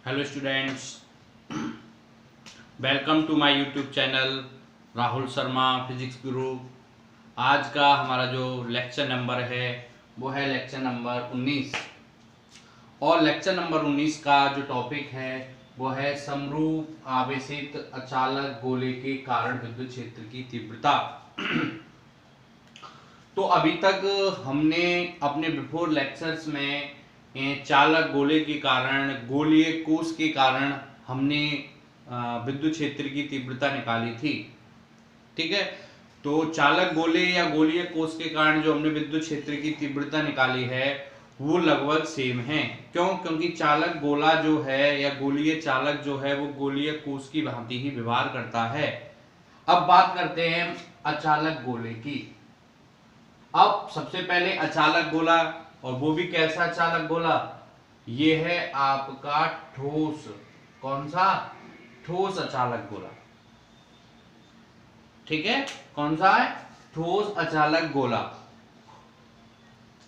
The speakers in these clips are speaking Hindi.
Hello students, welcome to my YouTube channel Rahul Sharma physics Guru. आज का हमारा जो लेक्चर नंबर है वो है लेक्चर नंबर 19 और लेक्चर नंबर 19 का जो टॉपिक है वो है समरूप आवेशित अचालक गोले के कारण विद्युत क्षेत्र की तीव्रता। तो अभी तक हमने अपने बिफोर लेक्चर्स में चालक गोले के कारण, गोलीय कोश के कारण हमने विद्युत क्षेत्र की तीव्रता निकाली थी। ठीक है, तो चालक गोले या गोलीय कोश के कारण जो हमने विद्युत क्षेत्र की तीव्रता निकाली है वो लगभग सेम है। क्यों? क्योंकि चालक गोला जो है या गोलीय चालक जो है वो गोलीय कोश की भांति ही व्यवहार करता है। अब बात करते हैं अचालक गोले की। अब सबसे पहले अचालक गोला, और वो भी कैसा अचालक गोला? ये है आपका ठोस। कौन सा? ठोस अचालक गोला। ठीक है, कौन सा है? ठोस अचालक गोला।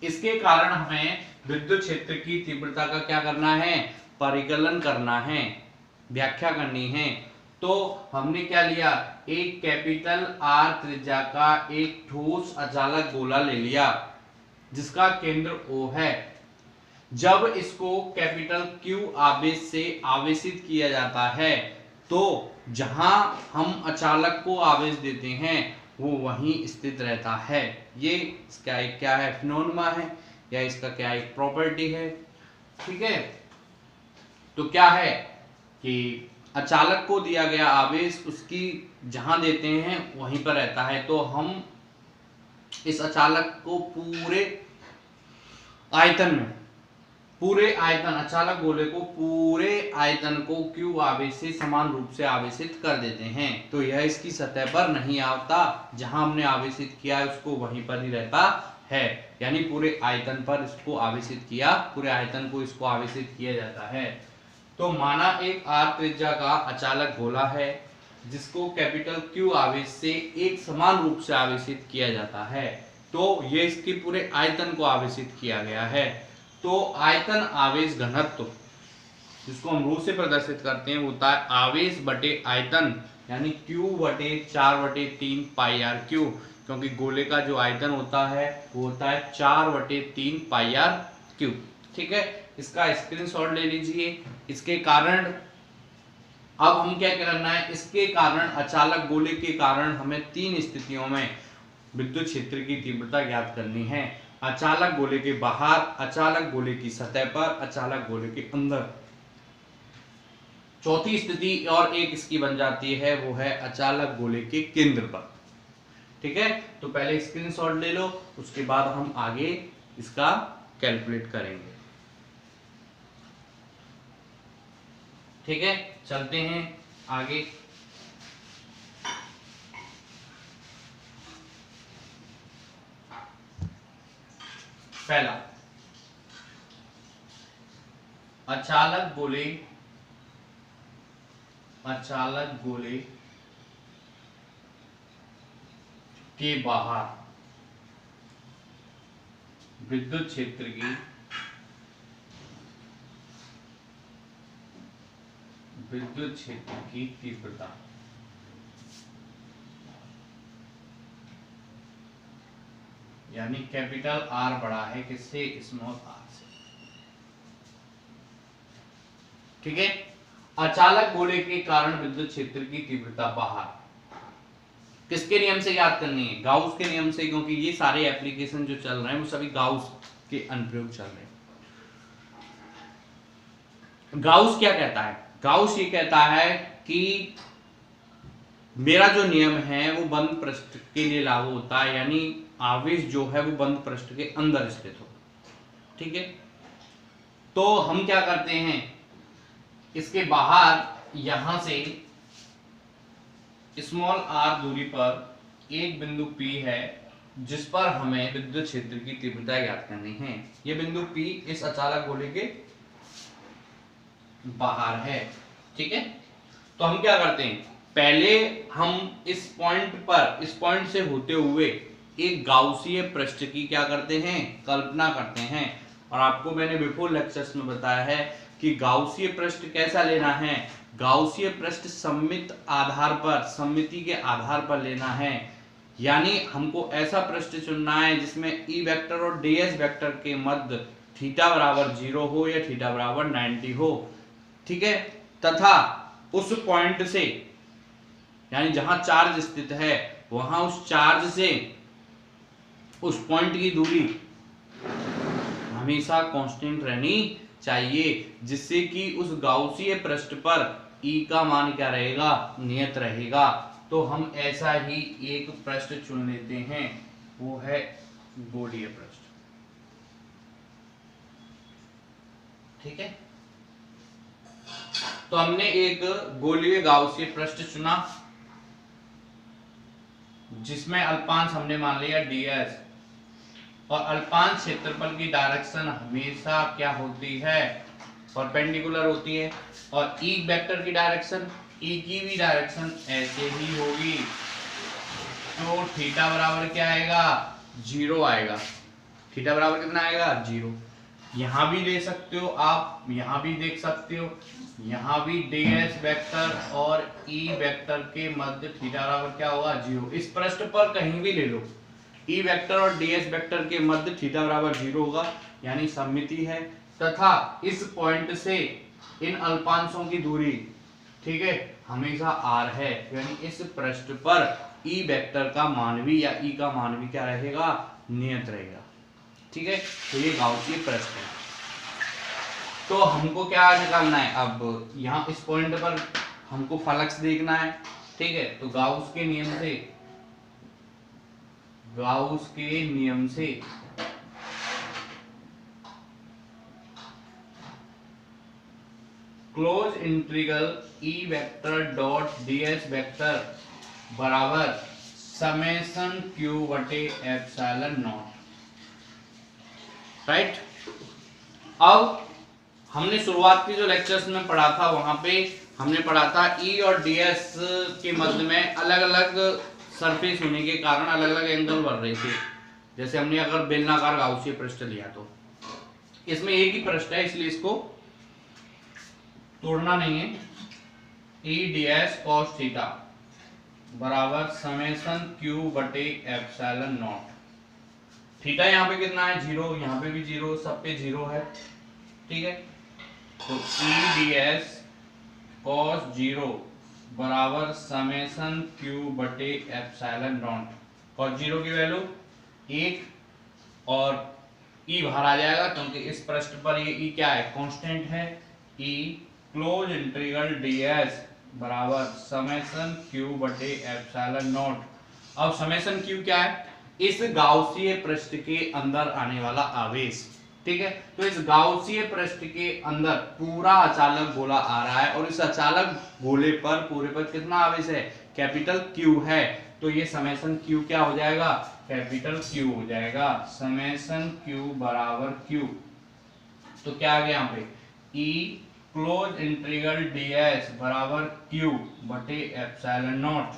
इसके कारण हमें विद्युत क्षेत्र की तीव्रता का क्या करना है? परिकलन करना है, व्याख्या करनी है। तो हमने क्या लिया? एक कैपिटल आर त्रिज्या का एक ठोस अचालक गोला ले लिया जिसका केंद्र O है। जब इसको कैपिटल Q आवेश से आवेशित किया जाता है तो जहां हम अचालक को आवेश देते हैं वो वहीं स्थित रहता है। ये इसका एक क्या है? फिनोमेना है या इसका क्या एक प्रॉपर्टी है। ठीक है, तो क्या है कि अचालक को दिया गया आवेश उसकी जहां देते हैं वहीं पर रहता है। तो हम इस अचालक को पूरे आयतन में, पूरे आयतन, अचालक गोले को पूरे आयतन को Q आवेश से समान रूप से आवेशित कर देते हैं। तो यह इसकी सतह पर नहीं आता, जहां हमने आवेशित किया उसको वहीं पर ही रहता है। यानी पूरे आयतन पर इसको आवेशित किया, पूरे आयतन को इसको आवेशित किया जाता है। तो माना एक R त्रिज्या का अचालक गोला है जिसको कैपिटल Q आवेश से एक समान रूप से आवेशित किया जाता है। तो ये इसके पूरे आयतन को आवेशित किया गया है। तो आयतन आवेश घनत्व जिसको हम रू से प्रदर्शित करते हैं होता है आवेश बटे आयतन, यानी Q बटे 4/3 पाई आर क्यू। क्योंकि गोले का जो आयतन होता है वो होता है 4/3 पाई आर क्यू। ठीक है, इसका स्क्रीनशॉट ले लीजिए। इसके कारण अब हम क्या करना है? इसके कारण अचालक गोले के कारण हमें 3 स्थितियों में विद्युत क्षेत्र की तीव्रता ज्ञात करनी है। अचालक गोले के बाहर, अचालक गोले की सतह पर, अचालक गोले के अंदर। चौथी स्थिति और एक इसकी बन जाती है, वो है अचालक गोले के केंद्र पर। ठीक है, तो पहले स्क्रीनशॉट ले लो, उसके बाद हम आगे इसका कैलकुलेट करेंगे। ठीक है, चलते हैं आगे। पहला, अचालक गोले, अचालक गोले के बाहर विद्युत क्षेत्र की, विद्युत क्षेत्र की तीव्रता। यानी कैपिटल आर बड़ा है किससे? स्मॉल आर से। ठीक है, अचालक गोले के कारण विद्युत क्षेत्र की तीव्रता बाहर किसके नियम से याद करनी है? गाउस के नियम से, क्योंकि ये सारे एप्लीकेशन जो चल रहे हैं वो सभी गाउस के अनुप्रयोग चल रहे हैं। गाउस क्या कहता है? गाउस ये कहता है कि मेरा जो नियम है वो बंद पृष्ठ के लिए लागू होता है, यानी आवेश जो है वो बंद पृष्ठ के अंदर स्थित हो। ठीक है, तो हम क्या करते हैं? इसके बाहर यहां से स्मॉल आर दूरी पर एक बिंदु P है जिस पर हमें विद्युत क्षेत्र की तीव्रता ज्ञात करनी है। यह बिंदु P इस अचालक गोले के बाहर है। ठीक है, तो हम क्या करते हैं? पहले हम इस पॉइंट पर, इस पॉइंट से होते हुए एक गाउसीय पृष्ठ की क्या करते हैं? कल्पना करते हैं। और आपको मैंने बिफोर लेक्चर्स में बताया है कि गाउसीय पृष्ठ कैसा लेना है, गाउसीय पृष्ठ सममित आधार पर, सममिति के आधार पर लेना है। यानी हमको ऐसा पृष्ठ चुनना है जिसमें ई वेक्टर और ds वेक्टर के मध्य थीटा बराबर 0 हो या थीटा बराबर 90 हो, ठीक है। तथा उस पॉइंट से, यानी जहां चार्ज स्थित है वहां उस चार्ज से उस पॉइंट की दूरी हमेशा कांस्टेंट रहनी चाहिए, जिससे कि उस गाउसीय पृष्ठ पर E का मान क्या रहेगा, नियत रहेगा। तो हम ऐसा ही एक पृष्ठ चुन लेते हैं, वो है गोलीय पृष्ठ, ठीक है। तो हमने एक गोलीय गाउसीय पृष्ठ चुना जिसमें अल्पांश हमने मान लिया ds, और अल्पांश क्षेत्रफल की डायरेक्शन हमेशा क्या होती है, परपेंडिकुलर होती है, और ई वेक्टर की डायरेक्शन, ई की भी डायरेक्शन ऐसे ही होगी। तो थीटा बराबर क्या आएगा, 0 आएगा। थीटा बराबर कितना आएगा, 0। यहां भी ले सकते हो आप, यहां भी देख सकते हो, यहां भी ds वेक्टर और ई वेक्टर के मध्य थीटा बराबर क्या होगा, 0। इस पृष्ठ पर कहीं भी ले लो, ई वेक्टर और ds वेक्टर के मध्य थीटा बराबर 0 होगा, यानी सममिति है। तथा इस पॉइंट से इन अल्पांशों की दूरी, ठीक है, हमेशा r है, यानी इस पृष्ठ पर ई वेक्टर का मान भी या ई का मान भी क्या रहेगा, नियत रहेगा, ठीक है। तो ये गाउसीय पृष्ठ है। तो हमको क्या निकालना है, अब यहाँ इस पॉइंट पर हमको फ्लक्स देखना है, ठीक है। तो गाउस के नियम से, गाउस के नियम से close integral E vector dot ds vector बराबर समेशन q बटे एप्सिलॉन नॉट, राइट। अब हमने शुरुआत की जो लेक्चर्स में पढ़ा था वहां पे हमने पढ़ा था ई और ds के मध्य में अलग अलग सरफेस होने के कारण अलग अलग एंगल बढ़ रहे थे। जैसे हमने अगर बेलनाकार गाउसीय पृष्ठ लिया तो इसमें एक ही पृष्ठ है, इसलिए इसको तोड़ना नहीं है। ई ds cos थीटा बराबर समेशन q बटे एप्सिलॉन नॉट। थीटा यहाँ पे कितना है, 0, यहाँ पे भी 0, सब पे 0 है, ठीक है। तो ई ds cos 0 बराबर समेशन q बटे एप्सिलॉन नॉट। cos 0 की वैल्यू 1 और e बाहर आ जाएगा क्योंकि इस पृष्ठ पर ये e क्या है, कांस्टेंट है। e क्लोज इंटीग्रल ds बराबर समेशन q बटे एप्सिलॉन नॉट। अब समेशन q क्या है, इस गाउसीय पृष्ठ के अंदर आने वाला आवेश, ठीक है। तो इस गाउसीय पृष्ठ के अंदर पूरा अचालक गोला आ रहा है और इस अचालक गोले पर पूरे पर कितना आवेश है, कैपिटल Q है। तो ये समेशन Q क्या हो जाएगा, कैपिटल Q हो जाएगा। समेशन Q बराबर Q, तो क्या आ गया यहाँ पे, E क्लोज इंटीग्रल ds बराबर Q बटे एप्सिलॉन नॉट।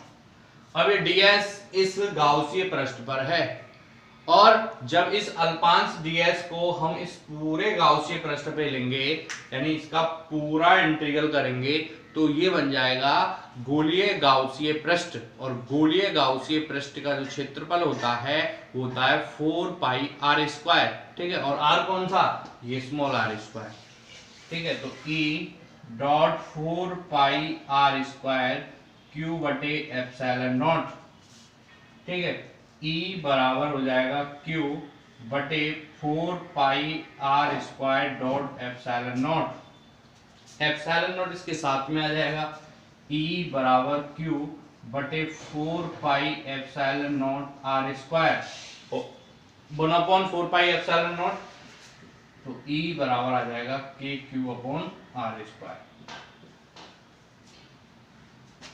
अब ये ds इस गाउसीय पृष्ठ पर है और जब इस अल्पांश ds को हम इस पूरे गाउसीय पृष्ठ पे लेंगे, यानी इसका पूरा इंटीग्रल करेंगे, तो ये बन जाएगा गोलीय गाउसीय पृष्ठ। और गोलीय गाउसीय पृष्ठ का जो क्षेत्रफल होता है वो होता है 4 पाई r स्क्वायर, ठीक है। और r कौन सा, ये स्मॉल r स्क्वायर, ठीक है। तो E डॉट 4 पाई r स्क्वायर q बटे एप्सिलॉन नॉट, ठीक है। E बराबर हो जाएगा Q बटे 4 पाई r square dot epsilon naught. Epsilon not इसके साथ में आ जाएगा, E बराबर Q बटे 4 pi epsilon nought r square 1/4 pi epsilon not. तो E बराबर आ जाएगा KQ अपॉन r स्क्वायर,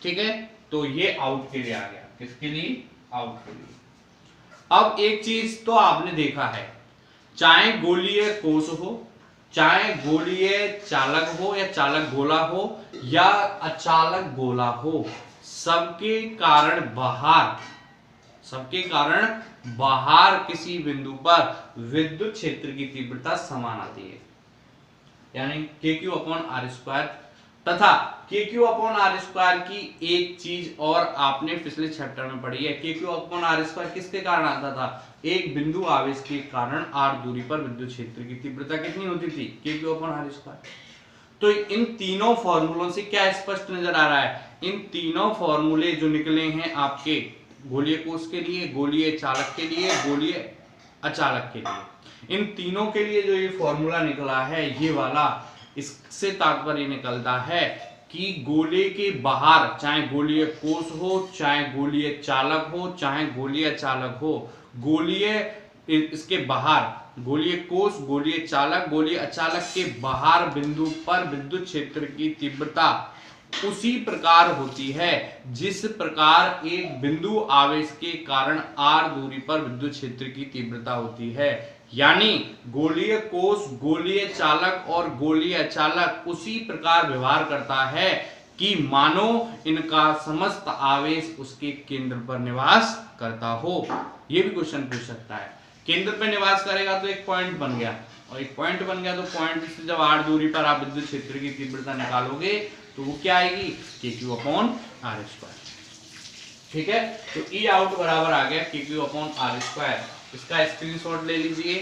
ठीक है। तो ये आउट के लिए आ गया, किसके लिए, आउट के लिए। अब एक चीज तो आपने देखा है, चाहे गोलीय कोश हो, चाहे गोलीय चालक हो या चालक गोला हो या अचालक गोला हो, सबके कारण बाहर किसी बिंदु पर विद्युत क्षेत्र की तीव्रता समान आती है। यानी के क्यू अपॉन आर स्क्वायर। तथा के क्यू अपॉन आर स्क्वायर की एक चीज और आपने पिछले चैप्टर में पढ़ी है, के क्यू अपॉन आर स्क्वायर किसके कारण आता था, एक बिंदु आवेश के कारण आर दूरी पर विद्युत क्षेत्र की तीव्रता कितनी होती थी, के क्यू अपॉन आर स्क्वायर। तो इन तीनों फॉर्मूलों से क्या स्पष्ट नजर आ रहा है, इन तीनों फॉर्मूले जो निकले हैं आपके गोलीय कोष के लिए, गोलीय चालक के लिए, गोलीय अचालक के लिए, इन तीनों के लिए जो ये फॉर्मूला निकला है ये वाला, इससे तात्पर्य निकलता है कि गोले के बाहर चाहे गोलीय कोष हो, चाहे गोलीय चालक हो, चाहे गोलीय चालक हो, गोलीय इसके बाहर गोलीय कोष, गोलीय चालक, गोलीय अचालक के बाहर बिंदु पर विद्युत क्षेत्र की तीव्रता उसी प्रकार होती है जिस प्रकार एक बिंदु आवेश के कारण r दूरी पर विद्युत क्षेत्र की तीव्रता होती है। यानी गोलीय कोष, गोलीय चालक और गोलीय अचालक उसी प्रकार व्यवहार करता है कि मानो इनका समस्त आवेश उसके केंद्र पर निवास करता हो। यह भी क्वेश्चन पूछ सकता है, केंद्र पर निवास करेगा तो एक पॉइंट बन गया, और एक पॉइंट बन गया तो पॉइंट से जब r दूरी पर आप विद्युत क्षेत्र की तीव्रता निकालोगे तो वो क्या आएगी, के क्यू अपॉन आर स्क्वायर। ठीक है, तो ई आउट बराबर आ गया के क्यू अपॉन आर स्क्वायर। इसका स्क्रीनशॉट ले लीजिए,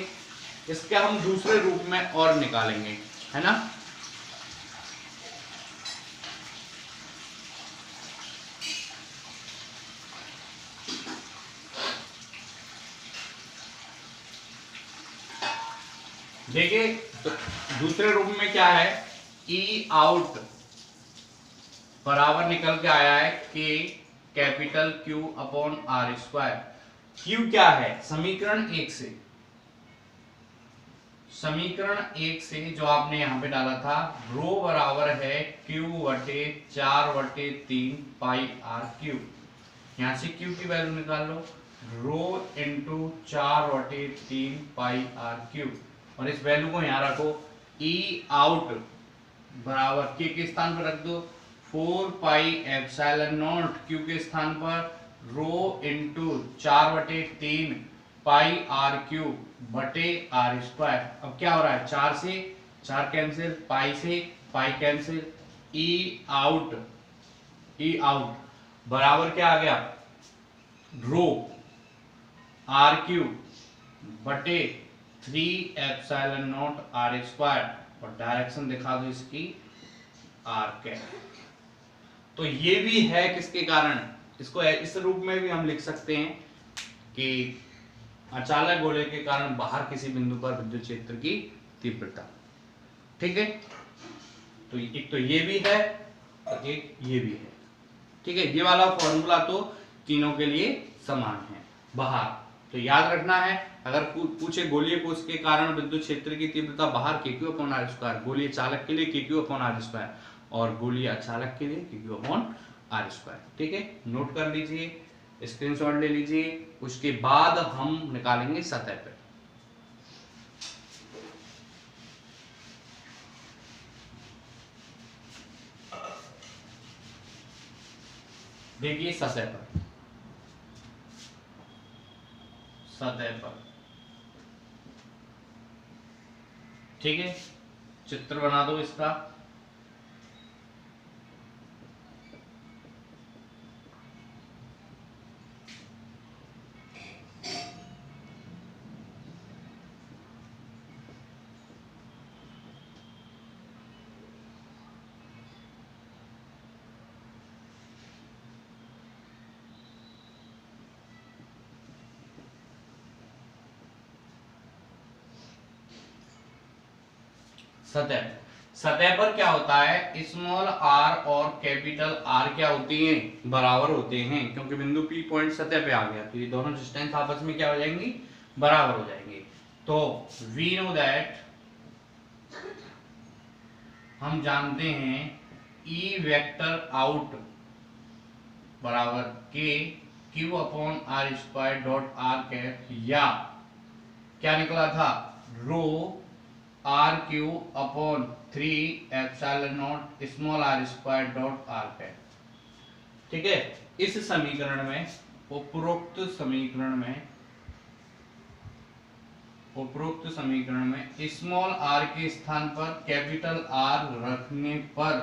इसका हम दूसरे रूप में और निकालेंगे, है ना। देखिए तो दूसरे रूप में क्या है, ई आउट बराबर निकल के आया है K capital Q upon are square. Q क्या है, समीकरण 1 से, समीकरण 1 से जो आपने यहां पे डाला था, रो बराबर है क्यू बटे 4/3 पाई आर क्यू। यहां से क्यू की वैल्यू निकाल लो, रो इंटू 4/3 पाई आर क्यू, और इस वैल्यू को यहां रखो। ई आउट बराबर के स्थान पर रख दो 4 पाई एप्सिलॉन नॉट, क्यू के स्थान पर रो इंटू 4/3 पाई आर क्यू बटे आर स्क्वायर। अब क्या हो रहा है, 4 से 4 कैंसिल, पाई से पाई कैंसिल, ई आउट बराबर क्या आ गया, रो आर क्यू बटे 3 एप्सिलॉन नॉट आर स्क्वायर, और डायरेक्शन दिखा दो इसकी आर कैप। तो ये भी है किसके कारण, इसको इस रूप में भी हम लिख सकते हैं कि अचालक गोले के कारण बाहर किसी बिंदु पर विद्युत क्षेत्र की तीव्रता। ठीक है, तो एक तो ये भी है और एक ये भी है। ठीक है, ये वाला फॉर्मूला तो तीनों के लिए समान है। बाहर तो याद रखना है, अगर पूछे गोलीय कोष के कारण विद्युत क्षेत्र की तीव्रता बाहर के क्यू अपॉन आर स्क्वायर, गोलीय चालक के लिए के क्यू अपॉन आर स्क्वायर, और गोलीय अचालक के लिए के क्यू अपॉन आर स्क्वायर। ठीक है, नोट कर लीजिए, स्क्रीनशॉट ले लीजिए। उसके बाद हम निकालेंगे सतह पे। देखिए सतह पर, सतह पर, ठीक है, चित्र बना दो इसका। सतह, सतह पर क्या होता है, स्मॉल आर और कैपिटल आर क्या होती हैं, बराबर होते हैं, क्योंकि बिंदु पी पॉइंट सतह पे आ गया तो ये दोनों डिस्टेंस आपस में क्या हो जाएंगी, बराबर हो जाएंगे। तो वी नो दैट, हम जानते हैं ई वेक्टर आउट बराबर के Q upon are square dot are cap, या क्या निकला था, rho r q upon 3 epsilon naught small r square dot are cap. ठीक है, इस समीकरण में, उपरोक्त समीकरण में उपरोक्त समीकरण में स्मॉल आर के स्थान पर कैपिटल आर रखने पर,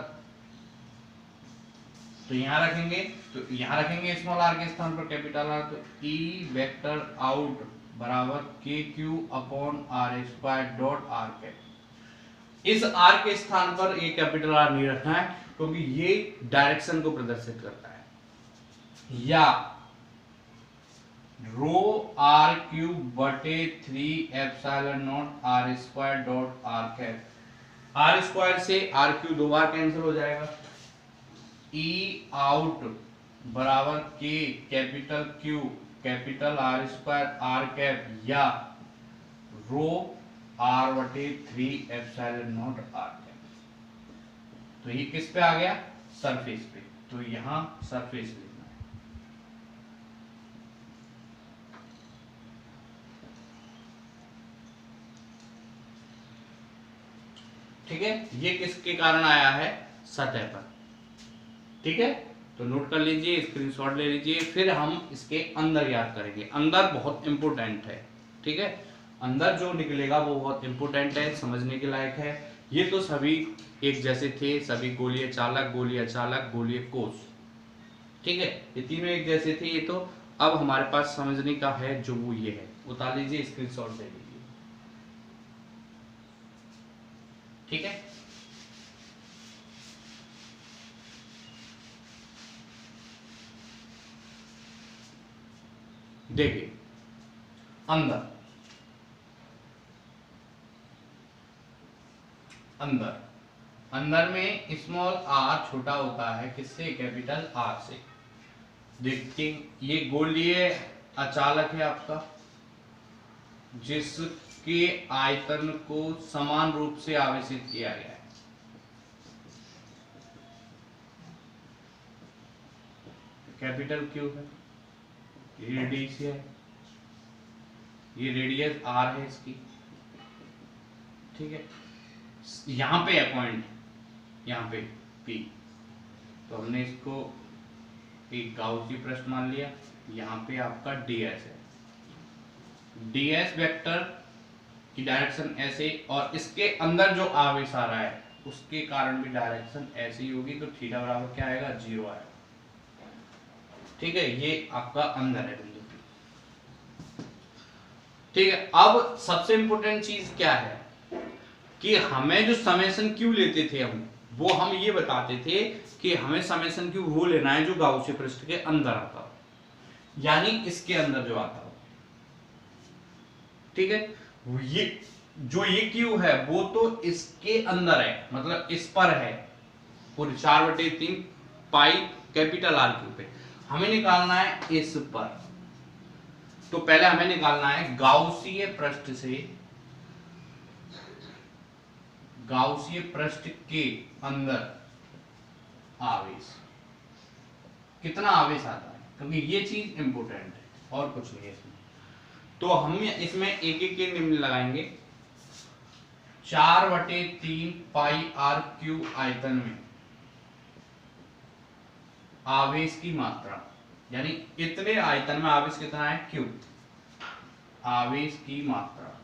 तो यहां रखेंगे, तो यहां रखेंगे स्मॉल आर के स्थान पर कैपिटल आर, तो ई वेक्टर आउट बराबर के Q upon are square dot are cap. इस आर के स्थान पर ये कैपिटल आर नहीं रखना है क्योंकि ये डायरेक्शन को प्रदर्शित करता है। या रो आर क्यूब बटे 3 epsilon not R square dot are cap. R square से आर क्यूब दो बार कैंसिल हो जाएगा। ई आउट बराबर K capital Q capital R square R cap या रो आर बटे 3 एप्सिलॉन नॉट आर कैप। तो ये किस पे आ गया? सरफेस पे। तो यहां सरफेस लिखना है। ठीक है, ये किसके कारण आया है? सतह पर। ठीक है, तो नोट कर लीजिए, स्क्रीनशॉट ले लीजिए, फिर हम इसके अंदर याद करेंगे। अंदर बहुत इंपॉर्टेंट है। ठीक है, अंदर जो निकलेगा वो बहुत इंपॉर्टेंट है, समझने के लायक है। ये तो सभी एक जैसे थे, सभी गोलीय चालक, गोलीय चालक, गोलीय कोष। ठीक है, ये तीनों एक जैसे थे। ये तो अब हमारे पास समझने का है जो वो ये है। उतार लीजिए, स्क्रीनशॉट ले लीजिए। ठीक है, देखिए अंदर अंदर अंदर में स्मॉल आर छोटा होता है किससे? कैपिटल आर से। देखिए ये गोलीय अचालक है आपका, जिसके आयतन को समान रूप से आवेशित किया गया है। कैपिटल क्यू है, ये रेडियस है, ये रेडियस आर है इसकी। ठीक है, यहां पे है पॉइंट, यहां पे पी, तो हमने इसको एक गाउसी पृष्ठ मान लिया। यहां पे आपका डीएस है, डीएस वेक्टर की डायरेक्शन ऐसे, और इसके अंदर जो आवेश आ रहा है उसके कारण भी डायरेक्शन ऐसी होगी। तो थीटा बराबर क्या आएगा? 0 आएगा। ठीक है, ये आपका अंदर है बिंदु। ठीक है, अब सबसे इंपॉर्टेंट चीज क्या है कि हमें जो समेशन क्यू लेते थे हम ये बताते थे कि हमें समेशन क्यू वो लेना है जो गाउसी पृष्ठ के अंदर आता हो, यानी इसके अंदर जो आता हो। ठीक है, ये क्यू है वो तो इसके अंदर है, मतलब इस पर है, पूरे 4/3 पाई कैपिटल आर क्यू पे। हमें निकालना है इस पर। तो पहले हमें निकालना है गाउसीय पृष्ठ से, गाउसीय पृष्ठ के अंदर आवेश, कितना आवेश आता है, क्योंकि ये चीज इंपोर्टेंट है और कुछ नहीं है इसमें। तो हम इसमें एक एक के निम्न लगाएंगे। 4/3 पाई आर क्यू आयतन में आवेश की मात्रा, यानी इतने आयतन में आवेश कितना है? क्यू। आवेश की मात्रा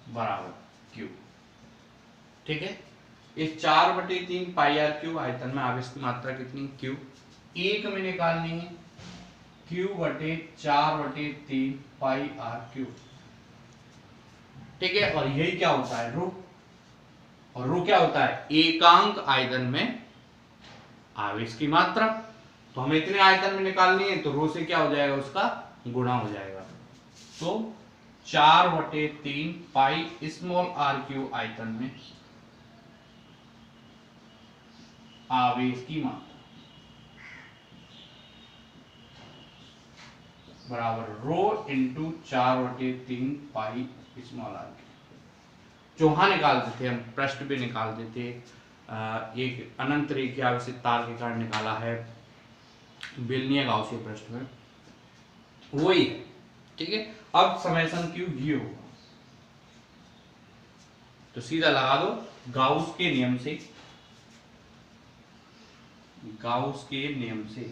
बराबर क्यू। ठीक है, इस 4/3 पाई आर क्यू आयतन में आवेश की मात्रा कितनी? क्यू। एक में निकालनी है क्यू बटे 4/3 पाई आर क्यू। ठीक है, और यही क्या होता है? रो। और रो क्या होता है? एकांक आयतन में आवेश की मात्रा। तो हमें इतने आयतन में निकालनी है, तो रो से क्या हो जाएगा? उसका गुणा हो जाएगा। तो 4/3 पाई स्मॉल आर क्यू आयतन में आवेश की मात्रा बराबर rho into 4/3 pi small r q. जो वहां निकालते थे हम, पृष्ठ पे निकालते थे, एक अनंत रेखीय आवेशित तार के कारण निकाला है बेलनीय गाउसीय पृष्ठ में, वही है। ठीक है, अब समेशन क्यू ये होगा, तो सीधा लगा दो गाउस के नियम से। गाउस के नियम से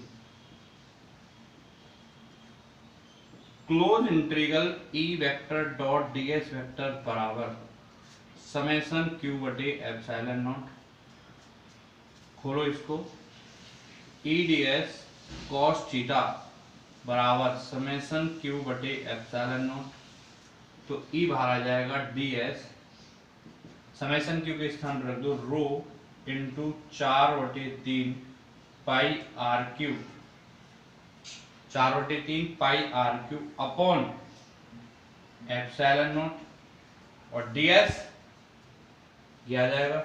close integral E vector dot DS vector बराबर समेशन क्यू बटे एप्सिलॉन नॉट, खोलो इसको, E D S cos theta बराबर समेशन क्यू बटे एप्सिलॉन नॉट। तो ई बाहर आ जाएगा डी एस, समेशन क्यू के स्थान पर रख दो rho into 4/3 pi r q, 4/3 pi r q upon epsilon naught, और ds क्या आ जाएगा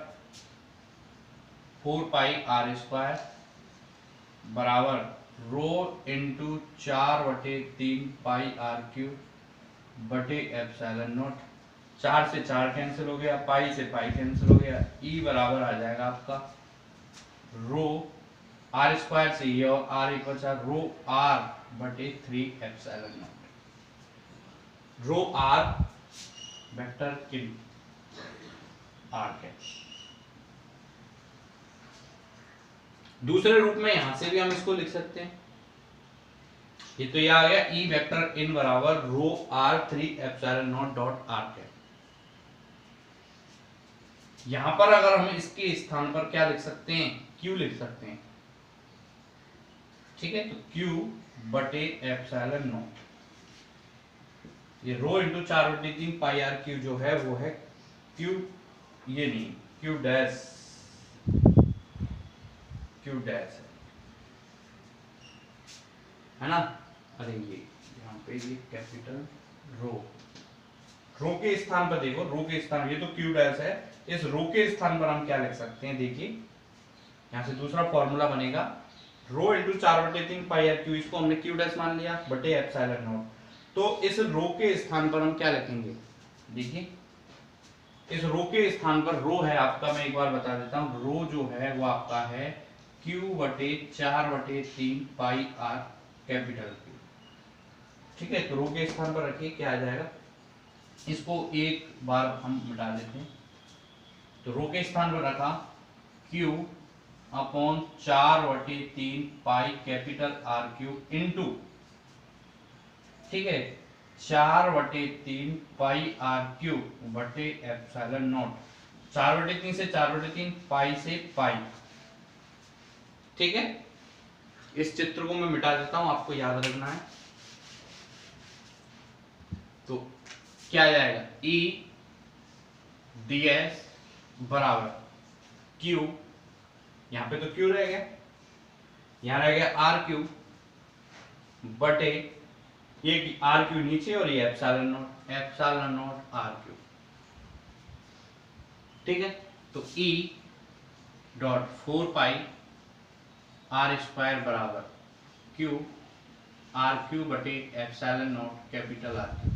4 पाई आर स्क्वायर बराबर rho into 4/3 pi r q बटे एप्सिलॉन नॉट। 4 से 4 कैंसिल हो गया, पाई से पाई कैंसिल हो गया, ई बराबर आ जाएगा आपका रो आर स्क्वायर से ये और आर इक्वल रो आर बटे 3 epsilon nought. Rho R vector इन आर के दूसरे रूप में यहां से भी हम इसको लिख सकते हैं। ये तो ये आ गया ई वेक्टर इन बराबर rho r 3 epsilon naught dot r के। यहां पर अगर हम इसके स्थान पर क्या लिख सकते हैं, क्यू लिख सकते हैं, ठीक है। तो क्यू बटे एप्सिलॉन नॉट, ये रो इंटू 4/3 पाई आर क्यू जो है वो है क्यू, ये नहीं क्यू डैश, क्यू डैश है ना। अरे ये यहाँ पे ये कैपिटल रो, रो के स्थान पर देखो, रो के स्थान, ये तो क्यू डैश है, इस रो के स्थान पर हम क्या लिख सकते हैं, देखिए यहां से दूसरा फॉर्मूला बनेगा रो इंटू 4/3 पाई आर क्यू, इसको हमने क्यू डैश मान लिया बटे एप्सिलॉन नॉट। तो इस रो के स्थान पर हम क्या लिखेंगे, देखिए इस रो के स्थान पर रो है आपका, मैं एक बार बता देता हूं, रो जो है वो आपका है क्यू बटे 4/3 पाई आर कैपिटल क्यू, ठीक है। तो रो के स्थान पर रखिए, क्या आ जाएगा, इसको एक बार हम मिटा देते हैं। तो रो के स्थान पर रखा Q upon 4/3 pi capital r Q into, ठीक है, 4/3 पाई आर क्यू बटे एप्सिलॉन नॉट। 4/3 से 4/3, पाई से पाई, ठीक है। इस चित्र को मैं मिटा देता हूं, आपको याद रखना है। तो क्या आ जाएगा, ई डी एस बराबर क्यू, यहां पे तो क्यू रह गया, यहां रह गया आर क्यू बटे ये आर क्यू नीचे और ये epsilon naught, epsilon not r q, ठीक है। तो E dot 4 pi r square बराबर क्यू आर क्यू बटे epsilon naught capital r q,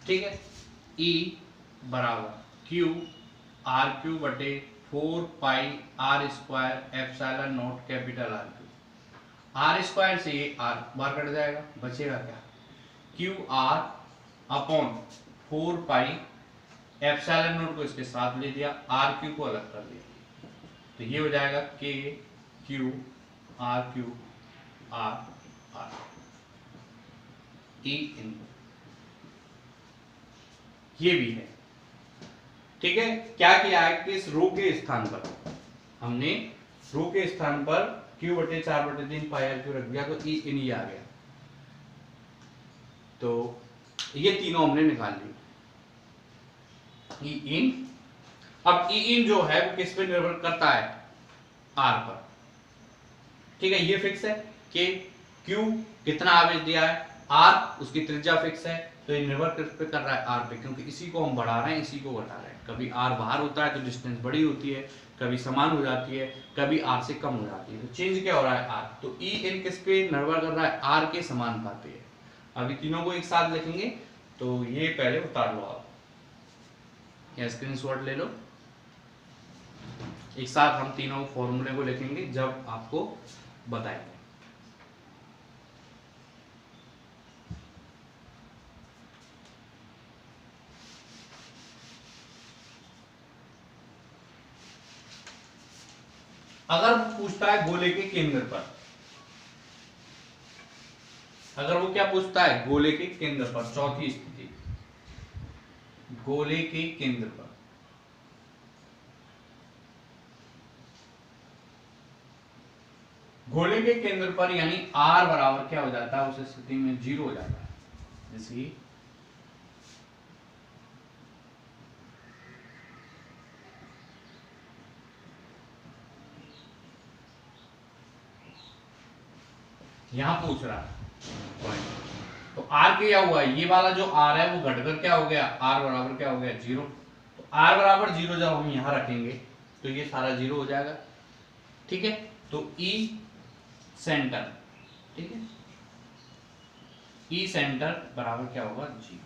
ठीक है। ई बराबर क्यू आर क्यू बटे 4 pi r square epsilon naught capital r q, r square से ये आर बार कट जाएगा, बचेगा क्या, q r upon 4 pi, epsilon naught को इसके साथ ले दिया, आर क्यू को अलग कर दिया, तो ये हो जाएगा के क्यू आर आर ई इन, ये भी है, ठीक है। क्या किया है कि इस रो के स्थान पर हमने रो के स्थान पर क्यू बटे 4/3 पाई आर क्यू रख दिया, तो ई इन ये आ गया, तो ये तीनों हमने निकाल लिए ई इन। अब ई इन जो है वो किस पे निर्भर करता है, आर पर, ठीक है। ये फिक्स है कि क्यू कितना आवेश दिया है, आर उसकी त्रिज्या फिक्स है, तो ये निर्भर किस पे कर रहा है, आर पे, क्योंकि इसी को हम बढ़ा रहे हैं, इसी को घटा रहे हैं। कभी आर बाहर होता है तो डिस्टेंस बड़ी होती है, कभी समान हो जाती है, कभी आर से कम हो जाती है, तो चेंज क्या हो रहा है, आर। तो ई इन किस पे निर्भर कर रहा है, आर के समानुपाती है। अभी तीनों को एक साथ लिखेंगे, तो ये पहले उतार लो आप, या स्क्रीनशॉट ले लो, एक साथ हम तीनों फॉर्मूले को लिखेंगे जब आपको बताएंगे। अगर पूछता है गोले के केंद्र पर, अगर वो क्या पूछता है, गोले के केंद्र पर, चौथी स्थिति, गोले के केंद्र पर, गोले के केंद्र पर यानी r बराबर क्या हो जाता है, उस स्थिति में 0 हो जाता है। जैसे यहां पूछ रहा है पॉइंट, तो r क्या हुआ, ये वाला जो r है वो घटकर क्या हो गया, r बराबर क्या हो गया 0। तो r बराबर 0 जब हम यहां रखेंगे तो ये सारा 0 हो जाएगा, ठीक है। तो E सेंटर, ठीक है, E सेंटर बराबर क्या होगा 0,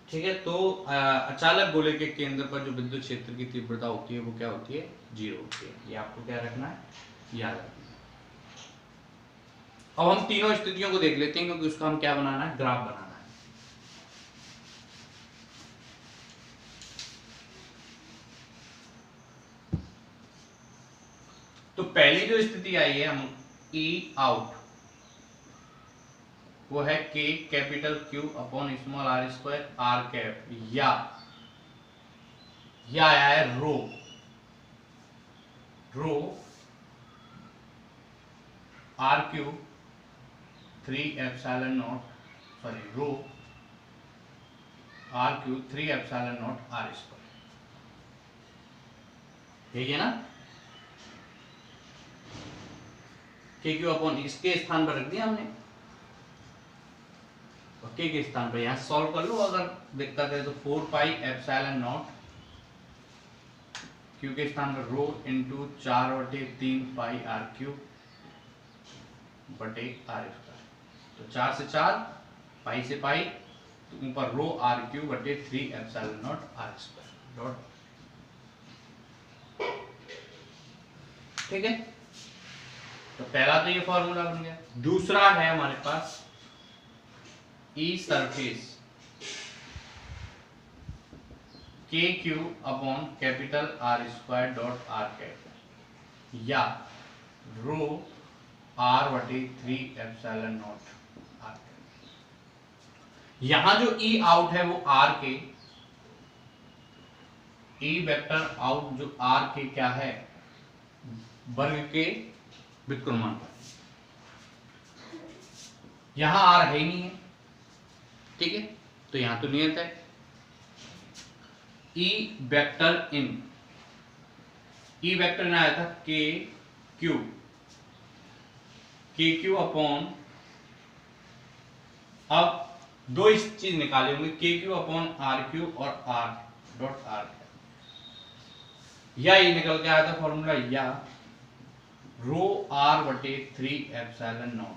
ठीक है। तो अचालक गोले के केंद्र पर जो विद्युत क्षेत्र की तीव्रता होती है वो क्या होती है, 0 होती है। ये आपको क्या रखना है, याद रखना है। अब हम तीनों स्थितियों को देख लेते हैं, क्योंकि उसका हम क्या बनाना है, ग्राफ बनाना है। तो पहली जो स्थिति आई है हम E आउट, वो है K capital Q upon small r square r cap, या आया है rho r cube 3 epsilon nought, sorry rho r cube 3 epsilon nought r square, ठीक है ना। के क्यू अपॉन इसके स्थान पर रख दिया हमने, और के स्थान पर यहां सॉल्व कर लो, अगर दिक्कत है तो 4 पाई एप्सिलॉन नॉट, क्यू के स्थान पर रो इंटू 4/3 पाई आर क्यूब बटे आर स्क्वायर, तो 4 से 4, पाई से पाई, तो ऊपर रो आर क्यूब बटे 3 epsilon not R square dot, ठीक है। तो पहला तो ये फॉर्मूला बन गया। दूसरा है हमारे पास E सरफेस के Q upon capital R square dot are cap, या रो आर बटे 3 एप्सिलॉन नॉट आर कैप। यहां जो E आउट है वो R के, E वेक्टर आउट जो R के क्या है, वर्ग के व्युत्क्रमानुपाती, यहां R है ही नहीं है, ठीक है। तो यहां तो नियत है E वेक्टर इन, E वेक्टर इन आया था के क्यू अपॉन, अब दो इस चीज निकाले होंगे, के क्यू अपॉन आर क्यू और आर डॉट आर, या ये निकल के आया था फॉर्मूला, या रो आर बटे 3 एप्सिलॉन नॉट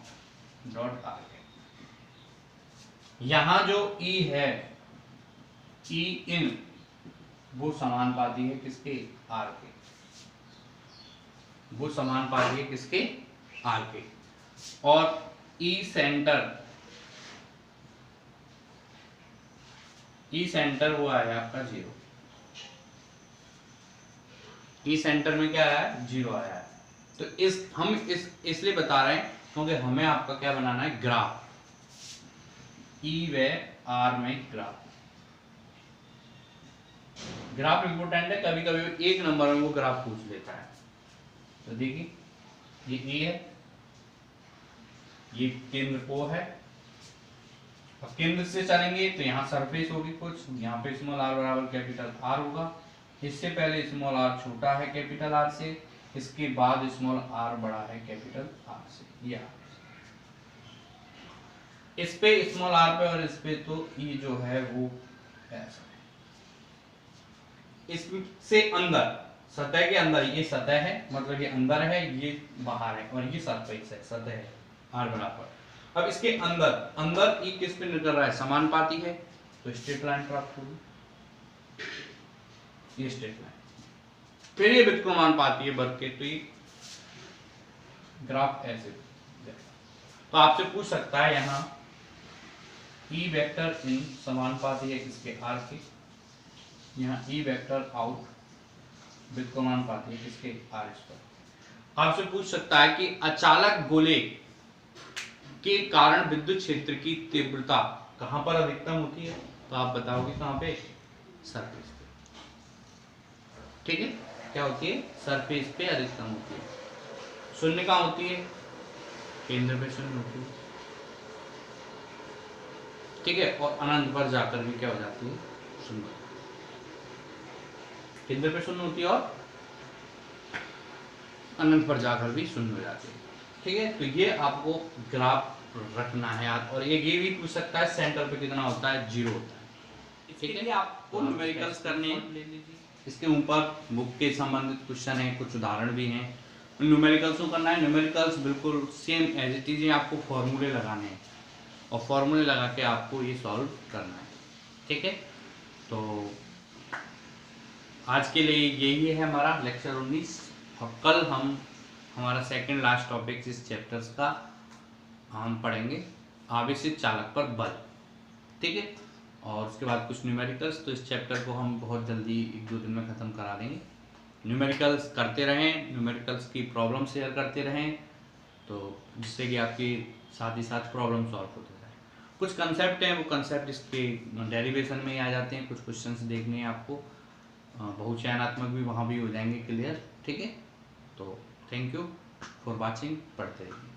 डॉट आर। यहां जो E है, E इन, वो समानुपाती है किसके, R के, वो समानुपाती है किसके, R के। और E सेंटर वो आया आपका 0, E सेंटर में क्या आया है, 0 आया है। तो हम इसलिए बता रहे हैं क्योंकि हमें आपका क्या बनाना है, ग्राफ, E व R में ग्राफ इंपोर्टेंट है, कभी कभी एक नंबर में वो ग्राफ पूछ लेता है। तो देखिए ये E है, ये केंद्र O है, अब केंद्र से चलेंगे तो यहाँ सरफेस होगी कुछ, यहाँ पे स्मॉल r बराबर कैपिटल R होगा, इससे पहले स्मॉल r छोटा है कैपिटल R से, इसके बाद स्मॉल r बड़ा है कैपिटल R से, ये इस पे स्मॉल r पे और इस पे तो E जो है वो ऐसा है, इससे अंदर, सतह के अंदर, ये सतह है मतलब ये अंदर है, ये बाहर है, और ये सरफेस है, सतह है r बराबर। अब इसके अंदर E किस पे निकल रहा है, समानुपाती है, तो स्ट्रेट लाइन प्राप्त होगी, ये स्ट्रेट लाइन, फिर ये व्युत्क्रमानुपाती है वर्ग के, तो ये ग्राफ ऐसे। तो आपसे पूछ सकता है यहाँ E वेक्टर इन समानुपाती है किसके, R के, यहाँ E वेक्टर आउट व्युत्क्रमानुपाती है किसके, R स्क्वायर। आपसे पूछ सकता है कि अचालक गोले के कारण विद्युत क्षेत्र की तीव्रता कहां पर अधिकतम होती है? तो आप बताओगे कहां पे? सरफेस पे। ठीक है, क्या होती है? सरफेस पे अधिकतम होती है। शून्य कहां होती है? केंद्र पे शून्य होती है। ठीक है, और अनंत पर जाकर भी क्या हो जाती है? शून्य। केंद्र पे शून्य होती है और अनंत पर जाकर भी शून्य हो जाती है। ठीक है, तो ये आपको ग्राफ रखना है याद। और ये भी पूछ सकता है सेंटर पे कितना होता है? 0 होता है। ठीक है, आपको न्यूमेरिकल्स करने हैं। इसके ऊपर बुक के संबंधित क्वेश्चन है, कुछ उदाहरण भी हैं। न्यूमेरिकल्स को करना है। न्यूमेरिकल्स बिल्कुल सेम एज इट इज, आपको फॉर्मूले लगाने हैं और फॉर्मूले लगा के आपको ये सॉल्व करना है। ठीक है, तो आज के लिए यही है हमारा लेक्चर 19। और कल हम हमारा सेकंड लास्ट टॉपिक इस चैप्टर्स का हम पढ़ेंगे, आवेशित चालक पर बल। ठीक है, और उसके बाद कुछ न्यूमेरिकल्स। तो इस चैप्टर को हम बहुत जल्दी 1-2 दिन में ख़त्म करा देंगे। न्यूमेरिकल्स करते रहें, न्यूमेरिकल्स की प्रॉब्लम शेयर करते रहें, तो जिससे कि आपकी साथ ही साथ प्रॉब्लम सॉल्व होते रहे। कुछ कंसेप्ट हैं, वो कंसेप्ट इसके डेरिवेशन में ही आ जाते हैं। कुछ क्वेश्चंस देखने हैं आपको, बहुचयनात्मक भी वहाँ भी हो जाएंगे क्लियर। ठीक है, तो थैंक यू फॉर वाचिंग, पढ़ते रहिए।